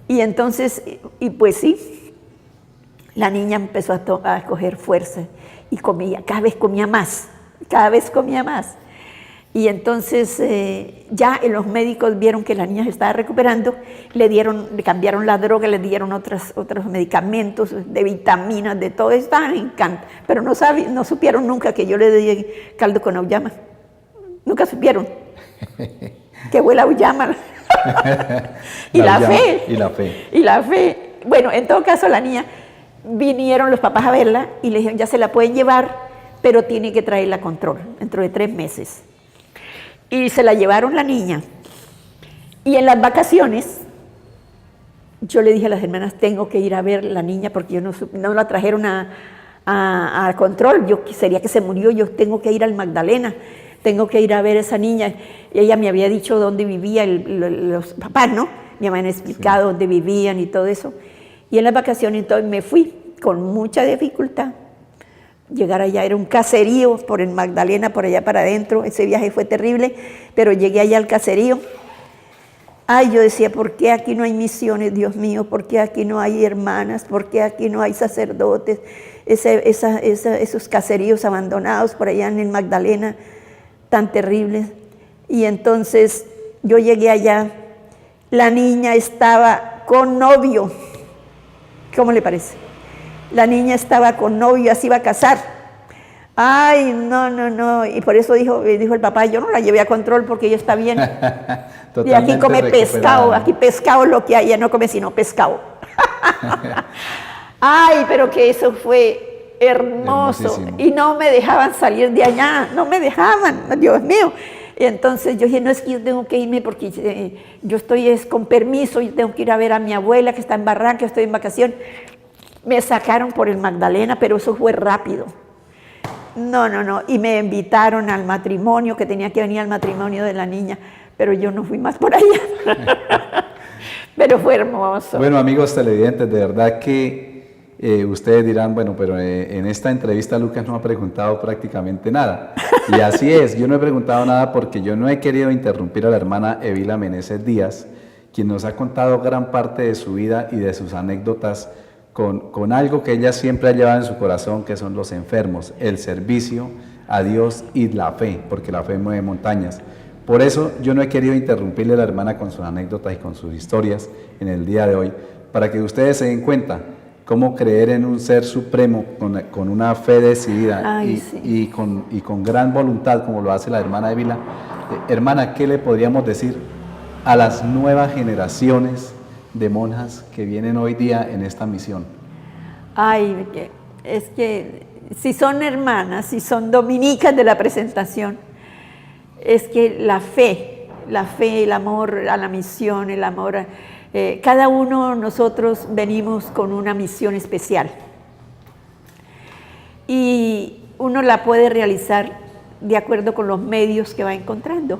Y entonces, y pues sí, la niña empezó a coger fuerza y comía, cada vez comía más. Y entonces ya los médicos vieron que la niña se estaba recuperando, le cambiaron la droga, le dieron otros medicamentos de vitaminas, de todo, estaban encantados, pero no supieron nunca que yo le di caldo con auyama, nunca supieron que fue la auyama. Y la fe. Bueno, en todo caso la niña, vinieron los papás a verla y le dijeron, ya se la pueden llevar, pero tiene que traerla a control dentro de 3 meses. Y se la llevaron la niña. Y en las vacaciones, yo le dije a las hermanas, tengo que ir a ver la niña porque no la trajeron a control. Yo sería que se murió, yo tengo que ir al Magdalena, tengo que ir a ver a esa niña. Y ella me había dicho dónde vivían los papás, ¿no? Me habían explicado dónde vivían y todo eso. Y en las vacaciones entonces me fui con mucha dificultad. Llegar allá era un caserío por el Magdalena, por allá para adentro. Ese viaje fue terrible, pero llegué allá al caserío. Ay, yo decía, ¿por qué aquí no hay misiones, Dios mío? ¿Por qué aquí no hay hermanas? ¿Por qué aquí no hay sacerdotes? Esos caseríos abandonados por allá en el Magdalena, tan terribles. Y entonces yo llegué allá, la niña estaba con novio. ¿Cómo le parece? La niña estaba con novio, así iba a casar. Ay, no. Y por eso dijo el papá, yo no la llevé a control porque ella está bien. Y aquí come pescado, aquí pescado es lo que hay, ella no come sino pescado. Ay, pero que eso fue hermoso. Hermosísimo. Y no me dejaban salir de allá, no me dejaban, Dios mío. Y entonces yo dije, no, es que yo tengo que irme porque yo estoy con permiso, yo tengo que ir a ver a mi abuela que está en Barranca, estoy en vacación. Me sacaron por el Magdalena, pero eso fue rápido. No. Y me invitaron al matrimonio, que tenía que venir al matrimonio de la niña, pero yo no fui más por allá. Pero fue hermoso. Bueno, amigos televidentes, de verdad que ustedes dirán, bueno, pero en esta entrevista Lucas no ha preguntado prácticamente nada. Y así es, yo no he preguntado nada porque yo no he querido interrumpir a la hermana Evila Meneses Díaz, quien nos ha contado gran parte de su vida y de sus anécdotas con algo que ella siempre ha llevado en su corazón, que son los enfermos, el servicio a Dios y la fe, porque la fe mueve montañas. Por eso yo no he querido interrumpirle a la hermana con sus anécdotas y con sus historias en el día de hoy, para que ustedes se den cuenta cómo creer en un ser supremo con una fe decidida y con gran voluntad, como lo hace la hermana Evila. Hermana, ¿qué le podríamos decir a las nuevas generaciones de monjas que vienen hoy día en esta misión? Ay, es que si son hermanas, si son dominicas de la presentación, es que la fe, el amor a la misión, el amor cada uno de nosotros venimos con una misión especial y uno la puede realizar de acuerdo con los medios que va encontrando.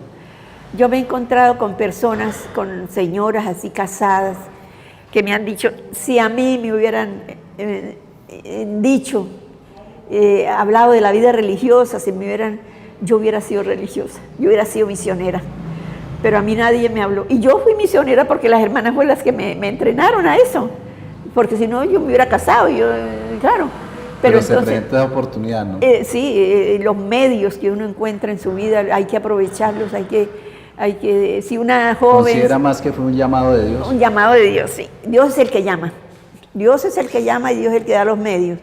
Yo me he encontrado con personas, con señoras así casadas, que me han dicho, si a mí me hubieran hablado de la vida religiosa, yo hubiera sido religiosa, yo hubiera sido misionera, pero a mí nadie me habló. Y yo fui misionera porque las hermanas fueron las que me entrenaron a eso, porque si no yo me hubiera casado, claro. Pero se entonces, presenta la oportunidad, ¿no? sí, los medios que uno encuentra en su vida hay que aprovecharlos, si una joven... ¿Considera más que fue un llamado de Dios? Un llamado de Dios, sí. Dios es el que llama. Dios es el que llama y Dios es el que da los medios.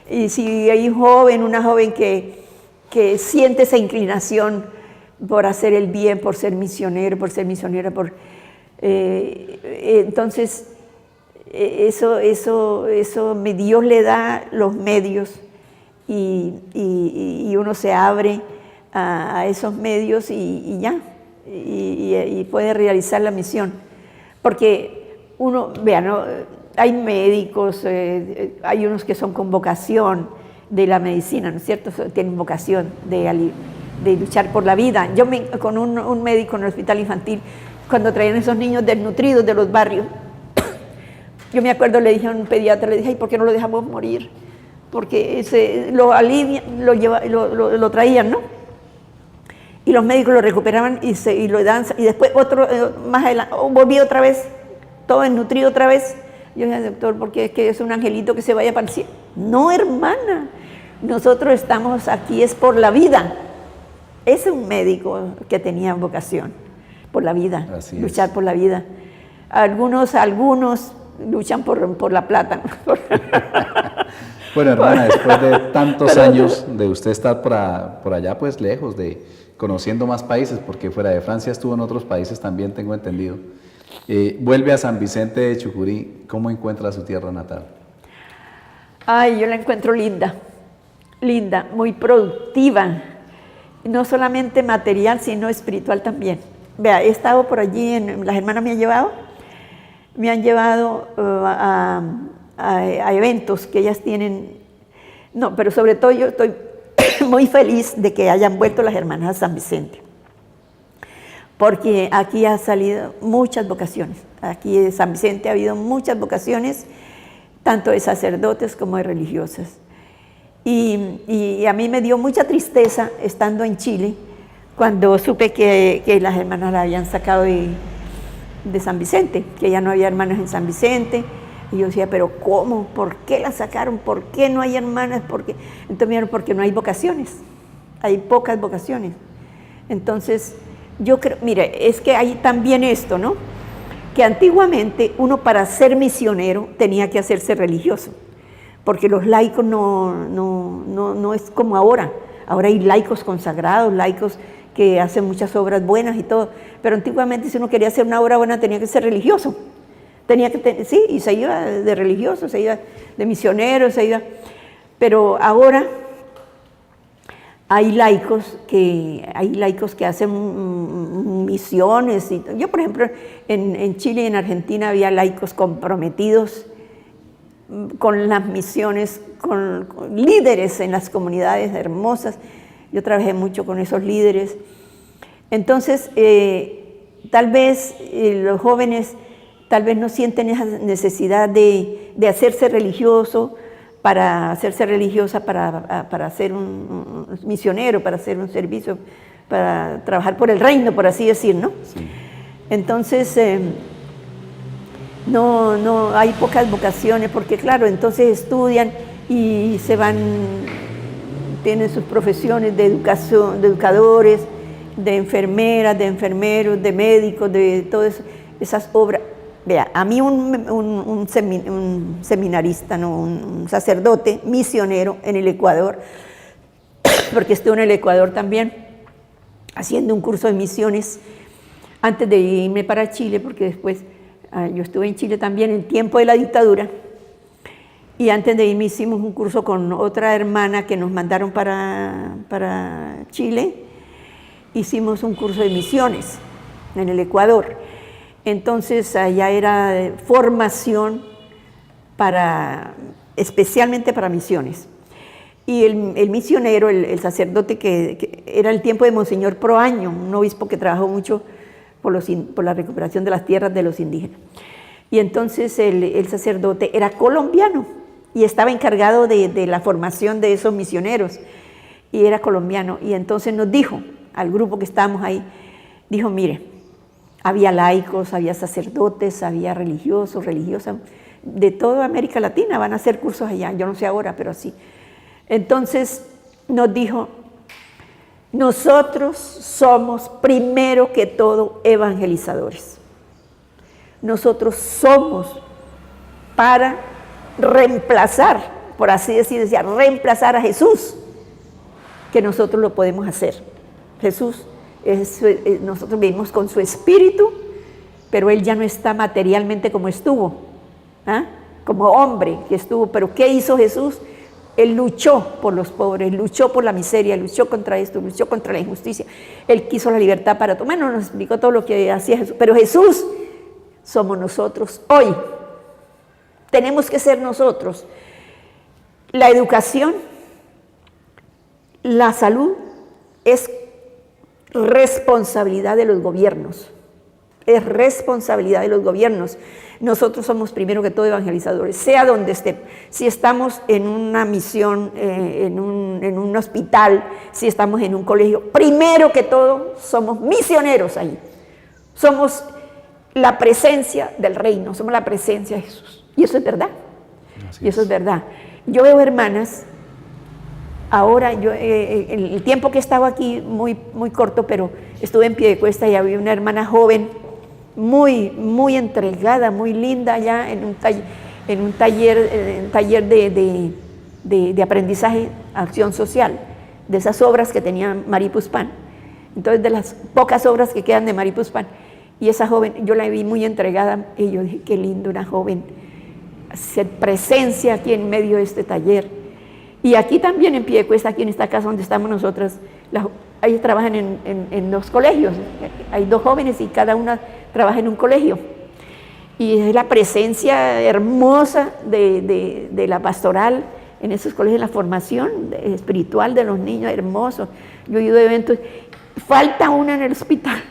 Y si hay una joven que siente esa inclinación por hacer el bien, por ser misionero, entonces Dios le da los medios y uno se abre a esos medios y ya, y puede realizar la misión. Porque uno, vean, ¿no? Hay médicos, hay unos que son con vocación de la medicina, ¿no es cierto? Tienen vocación de luchar por la vida. Yo con un médico en el hospital infantil, cuando traían esos niños desnutridos de los barrios, yo me acuerdo, le dije a un pediatra, le dije, ay, ¿por qué no lo dejamos morir? Porque lo traían, ¿no? Y los médicos lo recuperaban y lo dan, y después otro, más adelante, volví otra vez, todo desnutrido otra vez. Yo dije, doctor, porque es que es un angelito que se vaya para el cielo. No, hermana, nosotros estamos aquí, es por la vida. Es un médico que tenía vocación por la vida, Así luchar es. por la vida. Algunos luchan por la plata. Bueno, hermana, después de tantos años de usted estar por allá, pues lejos, conociendo más países, porque fuera de Francia estuvo en otros países también, tengo entendido. Vuelve a San Vicente de Chucurí, ¿cómo encuentra su tierra natal? Ay, yo la encuentro linda, muy productiva, no solamente material, sino espiritual también. Vea, he estado por allí, las hermanas me han llevado a eventos que ellas tienen, no, pero sobre todo yo estoy muy feliz de que hayan vuelto las hermanas a San Vicente, porque aquí ha salido muchas vocaciones, aquí en San Vicente ha habido muchas vocaciones, tanto de sacerdotes como de religiosas. Y a mí me dio mucha tristeza estando en Chile, cuando supe que las hermanas la habían sacado de San Vicente, que ya no había hermanas en San Vicente. Y yo decía, pero ¿cómo? ¿Por qué la sacaron? ¿Por qué no hay hermanas? Entonces me dijeron, porque no hay vocaciones, hay pocas vocaciones. Entonces, yo creo, mire, es que hay también esto, ¿no? Que antiguamente uno para ser misionero tenía que hacerse religioso, porque los laicos no es como ahora. Ahora hay laicos consagrados, laicos que hacen muchas obras buenas y todo, pero antiguamente si uno quería hacer una obra buena tenía que ser religioso, sí, y se iba de religioso, se iba de misionero, pero ahora hay laicos que hacen misiones. Yo, por ejemplo, en Chile y en Argentina había laicos comprometidos con las misiones, con líderes en las comunidades hermosas. Yo trabajé mucho con esos líderes. Entonces, tal vez los jóvenes tal vez no sienten esa necesidad de hacerse religioso, para ser un misionero, para hacer un servicio, para trabajar por el reino, por así decir, ¿no? Sí. Entonces, no hay pocas vocaciones, porque claro, entonces estudian y tienen sus profesiones de educación, de educadores, de enfermeras, de enfermeros, de médicos, de todas esas obras. Vea, a mí un seminarista, no, un sacerdote misionero en el Ecuador, porque estuve en el Ecuador también, haciendo un curso de misiones, antes de irme para Chile, porque después yo estuve en Chile también en tiempo de la dictadura, y antes de irme hicimos un curso con otra hermana que nos mandaron para Chile, hicimos un curso de misiones en el Ecuador. Entonces allá era formación especialmente para misiones. Y el misionero, el sacerdote que era el tiempo de Monseñor Proaño, un obispo que trabajó mucho por la recuperación de las tierras de los indígenas. Y entonces el sacerdote era colombiano y estaba encargado de la formación de esos misioneros, y era colombiano. Y entonces nos dijo, al grupo que estábamos ahí, dijo, mire, había laicos, había sacerdotes, había religiosos, religiosas, de toda América Latina van a hacer cursos allá, yo no sé ahora, pero sí. Entonces nos dijo, nosotros somos primero que todo evangelizadores. Nosotros somos para reemplazar, por así decir, decía, reemplazar a Jesús, que nosotros lo podemos hacer. Jesús, nosotros vivimos con su espíritu, pero Él ya no está materialmente como estuvo, ¿ah? Como hombre que estuvo. Pero ¿qué hizo Jesús? Él luchó por los pobres, luchó por la miseria, luchó contra esto, luchó contra la injusticia. Él quiso la libertad para todos. Bueno, nos explicó todo lo que hacía Jesús. Pero Jesús somos nosotros hoy. Tenemos que ser nosotros. La educación, la salud es responsabilidad de los gobiernos. Es responsabilidad de los gobiernos. Nosotros somos primero que todo evangelizadores, sea donde esté. Si estamos en una misión, en un hospital, si estamos en un colegio, primero que todo somos misioneros ahí. Somos la presencia del reino, somos la presencia de Jesús. Y eso es verdad. Y eso es verdad. Yo veo hermanas, ahora, el tiempo que he estado aquí, muy corto, pero estuve en Piedecuesta y había una hermana joven, muy entregada, muy linda, allá en un taller de aprendizaje, acción social, de esas obras que tenía Maripuspán. Entonces, de las pocas obras que quedan de Maripuspán. Y esa joven, yo la vi muy entregada, y yo dije, qué lindo, una joven, hacer presencia aquí en medio de este taller. Y aquí también en Piedecuesta, aquí en esta casa donde estamos nosotras, ellos trabajan en los colegios, hay 2 jóvenes y cada una trabaja en un colegio. Y es la presencia hermosa de la pastoral en esos colegios, la formación espiritual de los niños, hermoso. Yo he ido a eventos, falta una en el hospital,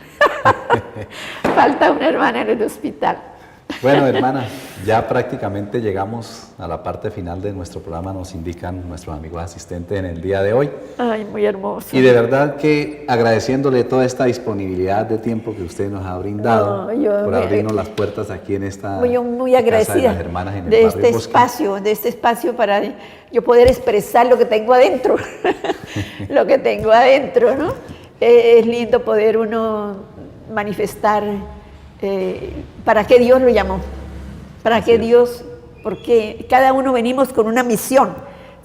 falta una hermana en el hospital. Bueno, hermana, ya prácticamente llegamos a la parte final de nuestro programa, nos indican nuestros amigos asistentes en el día de hoy. Ay, muy hermoso. Y de verdad que agradeciéndole toda esta disponibilidad de tiempo que usted nos ha brindado, por abrirnos las puertas aquí en esta muy agradecida casa de las hermanas en el de barrio de este espacio para yo poder expresar lo que tengo adentro, lo que tengo adentro, ¿no? Es lindo poder uno manifestar para qué Dios lo llamó, para qué Dios, porque cada uno venimos con una misión,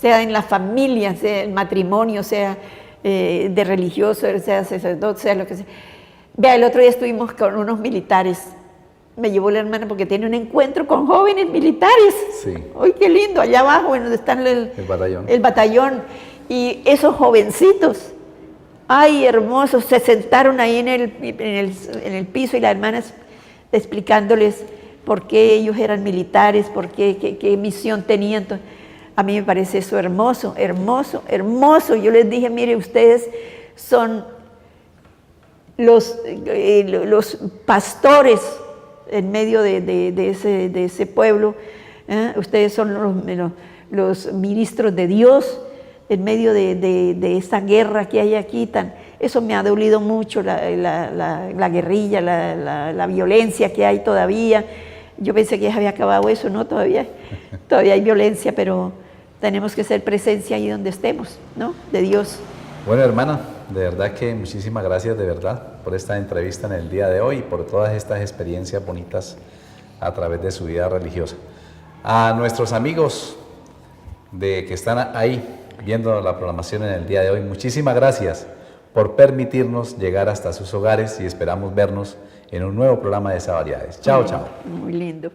sea en la familia, sea en el matrimonio, sea de religioso, sea sacerdote, sea lo que sea. Vea, el otro día estuvimos con unos militares, me llevó la hermana porque tiene un encuentro con jóvenes militares. Sí. ¡Ay, qué lindo! Allá abajo, donde están el batallón. Y esos jovencitos, ¡ay, hermosos! Se sentaron ahí en el piso y las hermanas explicándoles por qué ellos eran militares, por qué misión tenían. Entonces, a mí me parece eso hermoso, hermoso, hermoso. Yo les dije, mire, ustedes son los pastores en medio de ese pueblo, ustedes son los ministros de Dios en medio de esta guerra que hay aquí. Eso me ha dolido mucho, la guerrilla, la violencia que hay todavía. Yo pensé que ya había acabado eso, ¿no? Todavía hay violencia, pero tenemos que ser presencia ahí donde estemos, ¿no? De Dios. Bueno, hermana, de verdad que muchísimas gracias de verdad por esta entrevista en el día de hoy y por todas estas experiencias bonitas a través de su vida religiosa. A nuestros amigos que están ahí viendo la programación en el día de hoy, muchísimas gracias por permitirnos llegar hasta sus hogares y esperamos vernos en un nuevo programa de Sabariedades. Chao, chao. Muy lindo.